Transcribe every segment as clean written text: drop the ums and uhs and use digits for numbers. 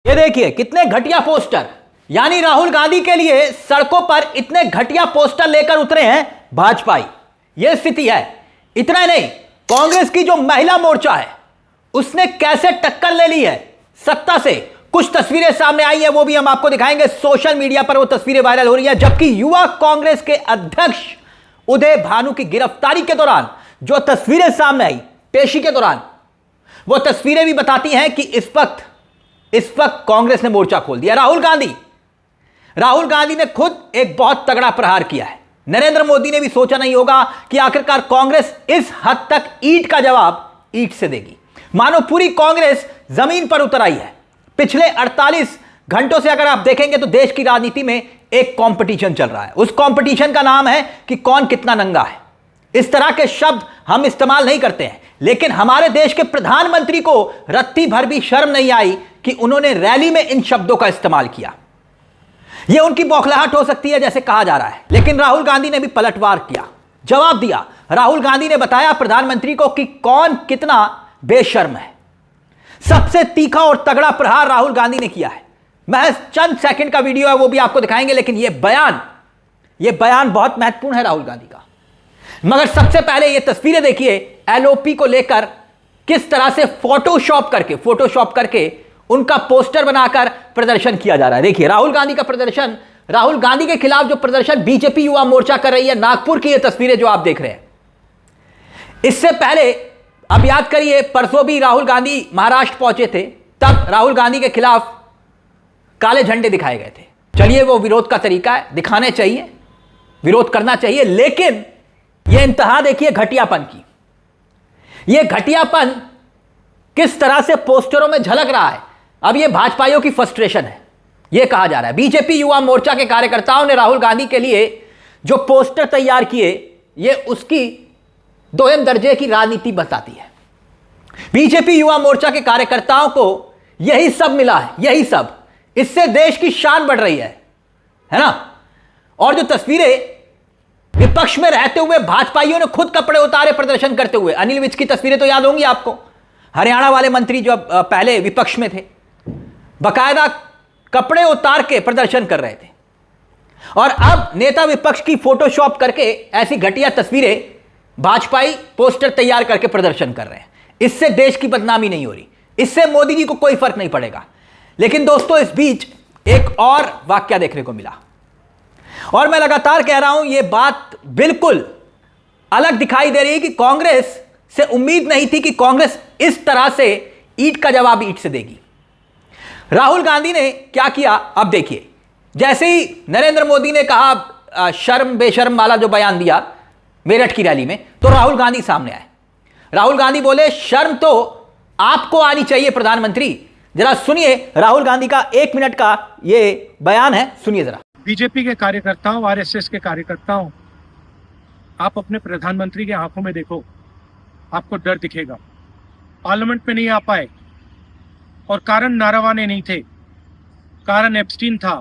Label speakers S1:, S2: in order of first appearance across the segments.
S1: ये देखिए कितने घटिया पोस्टर, यानी राहुल गांधी के लिए सड़कों पर इतने घटिया पोस्टर लेकर उतरे हैं भाजपाई। ये स्थिति है। इतना नहीं, कांग्रेस की जो महिला मोर्चा है उसने कैसे टक्कर ले ली है सत्ता से। कुछ तस्वीरें सामने आई है, वो भी हम आपको दिखाएंगे। सोशल मीडिया पर वो तस्वीरें वायरल हो रही है, जबकि युवा कांग्रेस के अध्यक्ष उदय भानु की गिरफ्तारी के दौरान जो तस्वीरें सामने आई पेशी के दौरान, वो तस्वीरें भी बताती हैं कि इस वक्त कांग्रेस ने मोर्चा खोल दिया। राहुल गांधी ने खुद एक बहुत तगड़ा प्रहार किया है। नरेंद्र मोदी ने भी सोचा नहीं होगा कि आखिरकार कांग्रेस इस हद तक ईंट का जवाब ईंट से देगी। मानो पूरी कांग्रेस जमीन पर उतर आई है। पिछले 48 घंटों से अगर आप देखेंगे तो देश की राजनीति में एक कंपटीशन चल रहा है। उस कंपटीशन का नाम है कि कौन कितना नंगा है। इस तरह के शब्द हम इस्तेमाल नहीं करते हैं, लेकिन हमारे देश के प्रधानमंत्री को रत्ती भर भी शर्म नहीं आई कि उन्होंने रैली में इन शब्दों का इस्तेमाल किया। यह उनकी बौखलाहट हो सकती है जैसे कहा जा रहा है, लेकिन राहुल गांधी ने भी पलटवार किया, जवाब दिया। राहुल गांधी ने बताया प्रधानमंत्री को कि कौन कितना बेशर्म है। सबसे तीखा और तगड़ा प्रहार राहुल गांधी ने किया है। महज चंद सेकंड का वीडियो है, वो भी आपको दिखाएंगे, लेकिन यह बयान बहुत महत्वपूर्ण है राहुल गांधी का। मगर सबसे पहले यह तस्वीरें देखिए, एलओपी को लेकर किस तरह से फोटोशॉप करके उनका पोस्टर बनाकर प्रदर्शन किया जा रहा है। देखिए राहुल गांधी का प्रदर्शन, राहुल गांधी के खिलाफ जो प्रदर्शन बीजेपी युवा मोर्चा कर रही है, नागपुर की ये तस्वीरें जो आप देख रहे हैं। इससे पहले अब याद करिए, परसों भी राहुल गांधी महाराष्ट्र पहुंचे थे, तब राहुल गांधी के खिलाफ काले झंडे दिखाए गए थे। चलिए, वो विरोध का तरीका है, दिखाने चाहिए, विरोध करना चाहिए, लेकिन यह इंतहा देखिए घटियापन की। यह घटियापन किस तरह से पोस्टरों में झलक रहा है। अब यह भाजपाइयों की फ्रस्ट्रेशन है, यह कहा जा रहा है। बीजेपी युवा मोर्चा के कार्यकर्ताओं ने राहुल गांधी के लिए जो पोस्टर तैयार किए, यह उसकी दोहम दर्जे की राजनीति बताती है। बीजेपी युवा मोर्चा के कार्यकर्ताओं को यही सब मिला है, यही सब। इससे देश की शान बढ़ रही है ना। और जो तस्वीरें विपक्ष में रहते हुए भाजपाइयों ने खुद कपड़े उतारे प्रदर्शन करते हुए, अनिल विज की तस्वीरें तो याद होंगी आपको, हरियाणा वाले मंत्री जो पहले विपक्ष में थे, बाकायदा कपड़े उतार के प्रदर्शन कर रहे थे। और अब नेता विपक्ष की फोटोशॉप करके ऐसी घटिया तस्वीरें भाजपाई पोस्टर तैयार करके प्रदर्शन कर रहे हैं। इससे देश की बदनामी नहीं हो रही, इससे मोदी जी को कोई फर्क नहीं पड़ेगा। लेकिन दोस्तों, इस बीच एक और वाकया देखने को मिला, और मैं लगातार कह रहा हूं, यह बात बिल्कुल अलग दिखाई दे रही है कि कांग्रेस से उम्मीद नहीं थी कि कांग्रेस इस तरह से ईंट का जवाब ईंट से देगी। राहुल गांधी ने क्या किया अब देखिए। जैसे ही नरेंद्र मोदी ने कहा शर्म बेशर्म वाला जो बयान दिया मेरठ की रैली में, तो राहुल गांधी सामने आए। राहुल गांधी बोले शर्म तो आपको आनी चाहिए प्रधानमंत्री। जरा सुनिए राहुल गांधी का 1 मिनट का ये बयान है, सुनिए जरा।
S2: बीजेपी के कार्यकर्ताओं, आरएसएस के कार्यकर्ताओं, आप अपने प्रधानमंत्री की आंखों में देखो, आपको डर दिखेगा। पार्लियामेंट में नहीं आ पाए और कारण नारावाने नहीं थे, कारण एप्स्टीन था,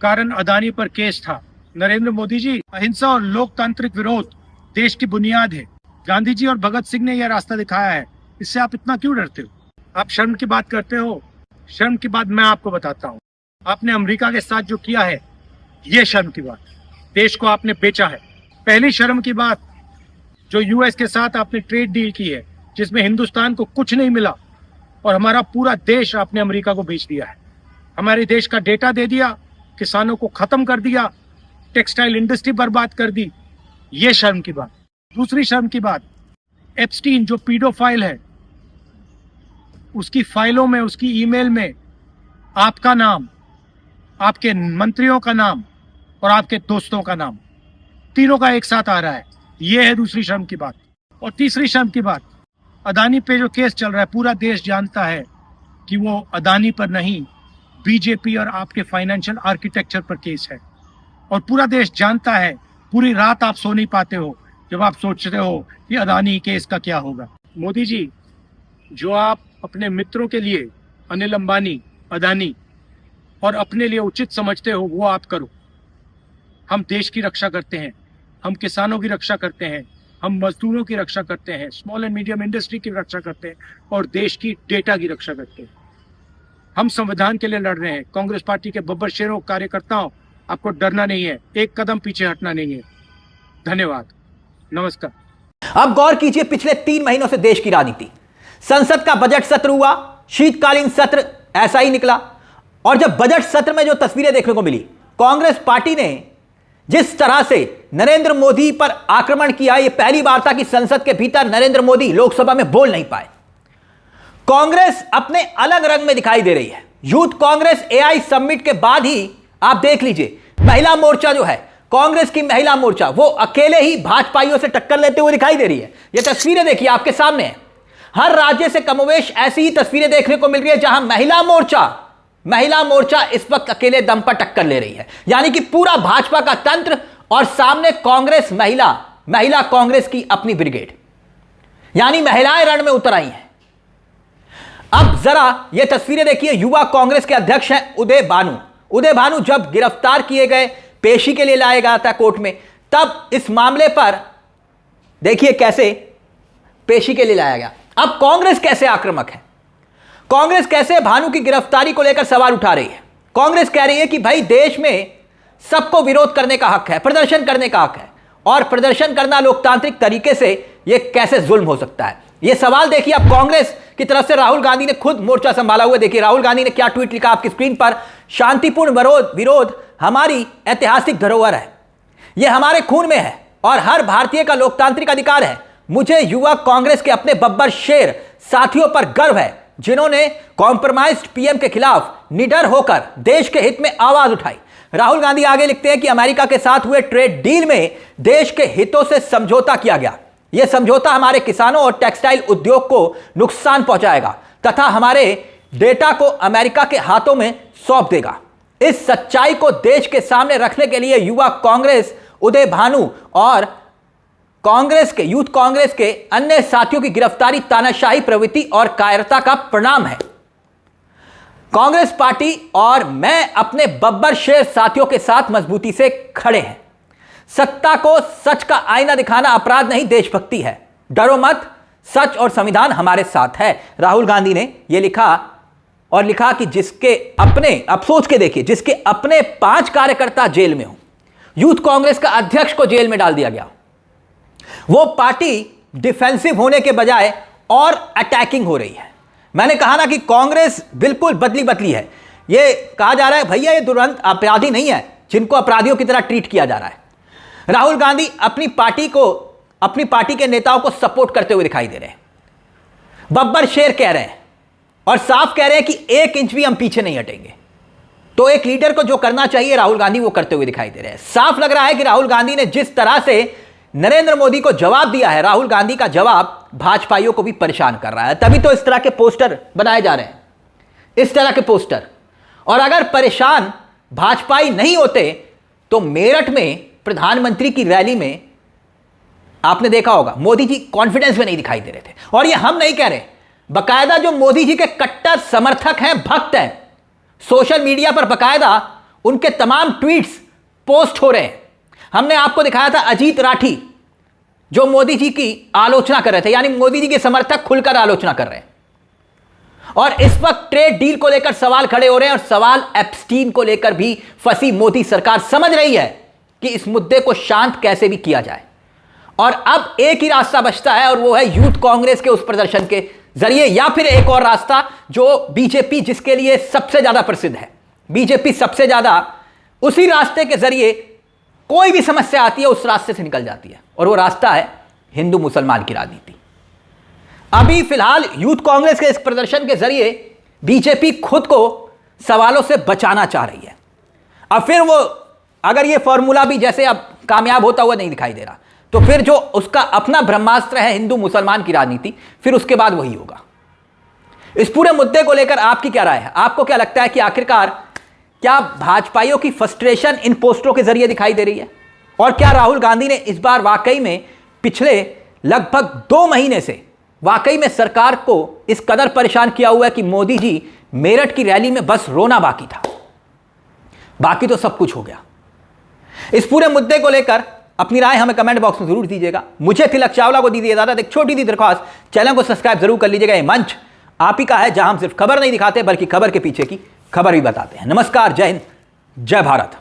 S2: कारण अदानी पर केस था। नरेंद्र मोदी जी, अहिंसा और लोकतांत्रिक विरोध देश की बुनियाद है। गांधी जी और भगत सिंह ने यह रास्ता दिखाया है, इससे आप इतना क्यों डरते हो? आप शर्म की बात करते हो। शर्म की बात मैं आपको बताता हूँ। आपने अमेरिका के साथ जो किया है, ये शर्म की बात। देश को आपने बेचा है। पहली शर्म की बात, जो यूएस के साथ आपने ट्रेड डील की है, जिसमें हिंदुस्तान को कुछ नहीं मिला और हमारा पूरा देश आपने अमेरिका को बेच दिया है। हमारे देश का डेटा दे दिया, किसानों को खत्म कर दिया, टेक्सटाइल इंडस्ट्री बर्बाद कर दी। ये शर्म की बात। दूसरी शर्म की बात, एप्स्टीन जो पीडोफाइल है, उसकी फाइलों में, उसकी ईमेल में आपका नाम, आपके मंत्रियों का नाम और आपके दोस्तों का नाम, तीनों का एक साथ आ रहा है। यह है दूसरी शर्म की बात। और तीसरी शर्म की बात, अदानी पे जो केस चल रहा है, पूरा देश जानता है कि वो अदानी पर नहीं, बीजेपी और आपके फाइनेंशियल आर्किटेक्चर पर केस है। और पूरा देश जानता है, पूरी रात आप सो नहीं पाते हो जब आप सोच रहे हो कि अदानी केस का क्या होगा। मोदी जी, जो आप अपने मित्रों के लिए, अनिल अंबानी, अदानी, और अपने लिए उचित समझते हो, वो आप करो। हम देश की रक्षा करते हैं, हम किसानों की रक्षा करते हैं, हम मजदूरों की रक्षा करते हैं, स्मॉल एंड मीडियम इंडस्ट्री की रक्षा करते हैं और देश की डेटा की रक्षा करते हैं। हम संविधान के लिए लड़ रहे हैं। कांग्रेस पार्टी के बब्बर शेरों कार्यकर्ताओं, आपको डरना नहीं है, एक कदम पीछे हटना नहीं है। धन्यवाद, नमस्कार।
S1: अब गौर कीजिए, पिछले 3 महीनों से देश की राजनीति, संसद का बजट सत्र हुआ, शीतकालीन सत्र ऐसा ही निकला, और जब बजट सत्र में जो तस्वीरें देखने को मिली, कांग्रेस पार्टी ने जिस तरह से नरेंद्र मोदी पर आक्रमण किया, यह पहली बार था कि संसद के भीतर नरेंद्र मोदी लोकसभा में बोल नहीं पाए। कांग्रेस अपने अलग रंग में दिखाई दे रही है। यूथ कांग्रेस एआई समिट के बाद ही आप देख लीजिए, महिला मोर्चा जो है, कांग्रेस की महिला मोर्चा, वो अकेले ही भाजपाइयों से टक्कर लेते हुए दिखाई दे रही है। ये तस्वीरें देखिए, आपके सामने है। हर राज्य से कमोवेश ऐसी ही तस्वीरें देखने को मिल रही है जहां महिला मोर्चा इस वक्त अकेले दम पर टक्कर ले रही है। यानी कि पूरा भाजपा का तंत्र और सामने कांग्रेस महिला कांग्रेस की अपनी ब्रिगेड, यानी महिलाएं रण में उतर आई हैं। अब जरा यह तस्वीरें देखिए, युवा कांग्रेस के अध्यक्ष हैं उदय भानु जब गिरफ्तार किए गए, पेशी के लिए लाया गया था कोर्ट में, तब इस मामले पर देखिए कैसे पेशी के लिए लाया गया। अब कांग्रेस कैसे आक्रामक है, कांग्रेस कैसे भानु की गिरफ्तारी को लेकर सवाल उठा रही है। कांग्रेस कह रही है कि भाई देश में सबको विरोध करने का हक है, प्रदर्शन करने का हक है, और प्रदर्शन करना लोकतांत्रिक तरीके से यह कैसे जुल्म हो सकता है। यह सवाल देखिए, अब कांग्रेस की तरफ से राहुल गांधी ने खुद मोर्चा संभाला हुआ। देखिए राहुल गांधी ने क्या ट्वीट लिखा आपकी स्क्रीन पर, शांतिपूर्ण विरोध हमारी ऐतिहासिक धरोहर है, यह हमारे खून में है और हर भारतीय का लोकतांत्रिक अधिकार है। मुझे युवा कांग्रेस के अपने बब्बर शेर साथियों पर गर्व है जिन्होंने कॉम्प्रोमाइज्ड पीएम के खिलाफ निडर होकर देश के हित में आवाज उठाई। राहुल गांधी आगे लिखते हैं कि अमेरिका के साथ हुए ट्रेड डील में देश के हितों से समझौता किया गया। यह समझौता हमारे किसानों और टेक्सटाइल उद्योग को नुकसान पहुंचाएगा तथा हमारे डेटा को अमेरिका के हाथों में सौंप देगा। इस सच्चाई को देश के सामने रखने के लिए युवा कांग्रेस उदय भानु और यूथ कांग्रेस के अन्य साथियों की गिरफ्तारी तानाशाही प्रवृत्ति और कायरता का परिणाम है। कांग्रेस पार्टी और मैं अपने बब्बर शेर साथियों के साथ मजबूती से खड़े हैं। सत्ता को सच का आईना दिखाना अपराध नहीं, देशभक्ति है। डरो मत, सच और संविधान हमारे साथ है। राहुल गांधी ने यह लिखा और लिखा कि जिसके अपने, अब सोच के देखिए, जिसके अपने 5 कार्यकर्ता जेल में हो, यूथ कांग्रेस का अध्यक्ष को जेल में डाल दिया गया, वो पार्टी डिफेंसिव होने के बजाय और अटैकिंग हो रही है। मैंने कहा ना कि कांग्रेस बिल्कुल बदली है। ये कहा जा रहा है भैया ये तुरंत अपराधी नहीं है जिनको अपराधियों की तरह ट्रीट किया जा रहा है। राहुल गांधी अपनी पार्टी के नेताओं को सपोर्ट करते हुए दिखाई दे रहे हैं, बब्बर शेर कह रहे हैं और साफ कह रहे हैं कि 1 इंच भी हम पीछे नहीं हटेंगे। तो एक लीडर को जो करना चाहिए राहुल गांधी वो करते हुए दिखाई दे रहे हैं। साफ लग रहा है कि राहुल गांधी ने जिस तरह से नरेंद्र मोदी को जवाब दिया है, राहुल गांधी का जवाब भाजपाइयों को भी परेशान कर रहा है। तभी तो इस तरह के पोस्टर बनाए जा रहे हैं, इस तरह के पोस्टर। और अगर परेशान भाजपाई नहीं होते तो मेरठ में प्रधानमंत्री की रैली में आपने देखा होगा मोदी जी कॉन्फिडेंस में नहीं दिखाई दे रहे थे। और ये हम नहीं कह रहे, बकायदा जो मोदी जी के कट्टर समर्थक हैं, भक्त हैं, सोशल मीडिया पर बकायदा उनके तमाम ट्वीट्स पोस्ट हो रहे हैं। हमने आपको दिखाया था अजीत राठी जो मोदी जी की आलोचना कर रहे थे, यानी मोदी जी के समर्थक खुलकर आलोचना कर रहे हैं। और इस वक्त ट्रेड डील को लेकर सवाल खड़े हो रहे हैं और सवाल एप्स्टीन को लेकर भी फंसी मोदी सरकार समझ रही है कि इस मुद्दे को शांत कैसे भी किया जाए। और अब एक ही रास्ता बचता है और वो है यूथ कांग्रेस के उस प्रदर्शन के जरिए, या फिर एक और रास्ता जो बीजेपी जिसके लिए सबसे ज्यादा प्रसिद्ध है, बीजेपी सबसे ज्यादा उसी रास्ते के जरिए कोई भी समस्या आती है उस रास्ते से निकल जाती है, और वो रास्ता है हिंदू मुसलमान की राजनीति। अभी फिलहाल यूथ कांग्रेस के इस प्रदर्शन के जरिए बीजेपी खुद को सवालों से बचाना चाह रही है। अब फिर वो अगर ये फॉर्मूला भी जैसे अब कामयाब होता हुआ नहीं दिखाई दे रहा, तो फिर जो उसका अपना ब्रह्मास्त्र है हिंदू मुसलमान की राजनीति, फिर उसके बाद वही होगा। इस पूरे मुद्दे को लेकर आपकी क्या राय है? आपको क्या लगता है कि आखिरकार क्या भाजपाइयों की फ्रस्ट्रेशन इन पोस्टरों के जरिए दिखाई दे रही है? और क्या राहुल गांधी ने इस बार वाकई में पिछले लगभग 2 महीने से वाकई में सरकार को इस कदर परेशान किया हुआ है कि मोदी जी मेरठ की रैली में बस रोना बाकी था, बाकी तो सब कुछ हो गया? इस पूरे मुद्दे को लेकर अपनी राय हमें कमेंट बॉक्स में जरूर दीजिएगा। मुझे तिलक चावला को दीजिए इजाजत। एक छोटी सी दरख्वास्त, चैनल को सब्सक्राइब जरूर कर लीजिएगा। ये मंच आप ही का है, जहां हम सिर्फ खबर नहीं दिखाते बल्कि खबर के पीछे की खबर भी बताते हैं। नमस्कार, जय हिंद, जय भारत।